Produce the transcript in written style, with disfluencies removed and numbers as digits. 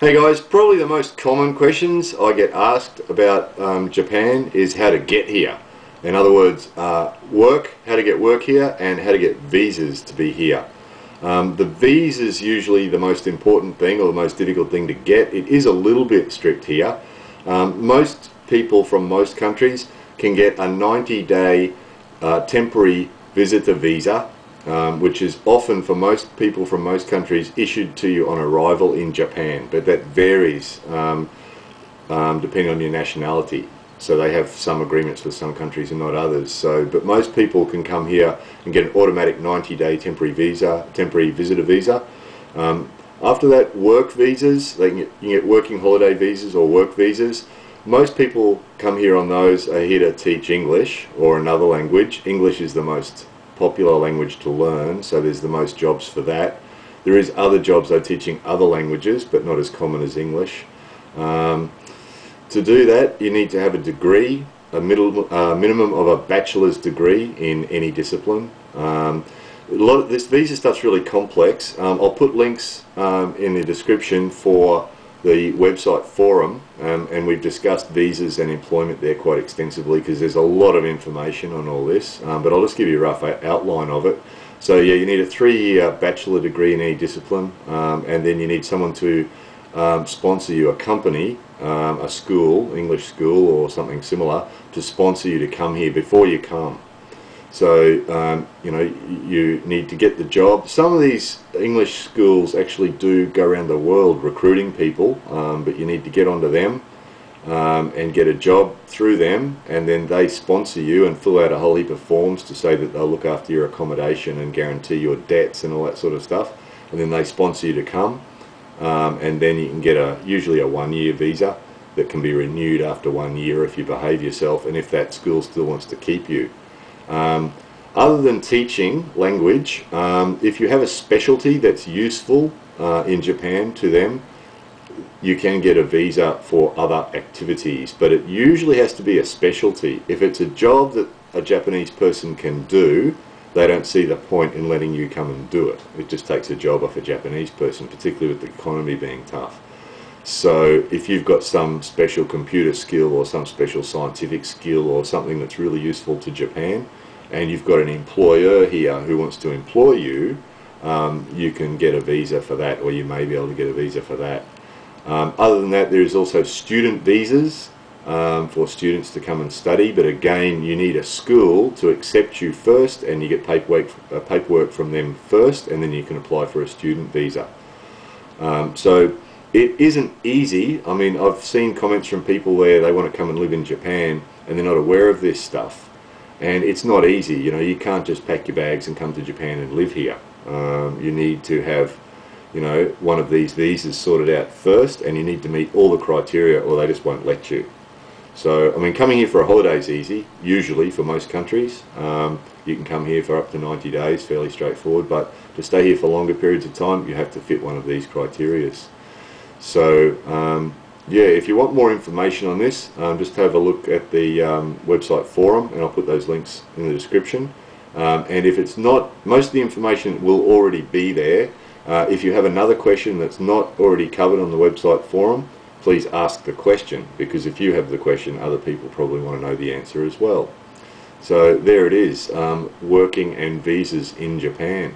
Hey guys, probably the most common questions I get asked about Japan is how to get here. In other words, how to get work here and how to get visas to be here. The visa is usually the most important thing or the most difficult thing to get. It is a little bit strict here. Most people from most countries can get a 90-day temporary visitor visa, which is often for most people from most countries issued to you on arrival in Japan, but that varies depending on your nationality. So they have some agreements with some countries and not others. But most people can come here and get an automatic 90-day temporary visitor visa. After that, work visas, you can get working holiday visas or work visas. Most people come here on those are here to teach English or another language. English is the most popular language to learn, so there's the most jobs for that. There is other jobs though teaching other languages, but not as common as English. To do that, you need to have a degree, a minimum of a bachelor's degree in any discipline. This visa stuff's really complex. I'll put links in the description for the website forum, and we've discussed visas and employment there quite extensively because there's a lot of information on all this, but I'll just give you a rough outline of it. So yeah, you need a 3-year bachelor degree in any discipline, and then you need someone to sponsor you, a company, a school, English school or something similar, to sponsor you to come here before you come. So, you need to get the job. Some of these English schools actually do go around the world recruiting people, but you need to get onto them and get a job through them, and then they sponsor you and fill out a whole heap of forms to say that they'll look after your accommodation and guarantee your debts and all that sort of stuff, and then they sponsor you to come, and then you can get usually a 1-year visa that can be renewed after 1 year if you behave yourself and if that school still wants to keep you. Other than teaching language, if you have a specialty that's useful in Japan to them, you can get a visa for other activities, but it usually has to be a specialty. If it's a job that a Japanese person can do, they don't see the point in letting you come and do it. It just takes a job off a Japanese person, particularly with the economy being tough. So if you've got some special computer skill or some special scientific skill or something that's really useful to Japan, and you've got an employer here who wants to employ you, you can get a visa for that, or you may be able to get a visa for that. Other than that, there is also student visas for students to come and study, but again, you need a school to accept you first, and you get paperwork from them first, and then you can apply for a student visa. So it isn't easy. I mean, I've seen comments from people where they want to come and live in Japan and they're not aware of this stuff. And it's not easy. You can't just pack your bags and come to Japan and live here. You need to have, one of these visas sorted out first, and you need to meet all the criteria or they just won't let you. So, I mean, coming here for a holiday is easy, usually for most countries. You can come here for up to 90 days, fairly straightforward, but to stay here for longer periods of time, you have to fit one of these criteria. So, yeah, if you want more information on this, just have a look at the website forum, and I'll put those links in the description. And if it's not, most of the information will already be there. If you have another question that's not already covered on the website forum, please ask the question, because if you have the question, other people probably want to know the answer as well. So there it is, working and visas in Japan.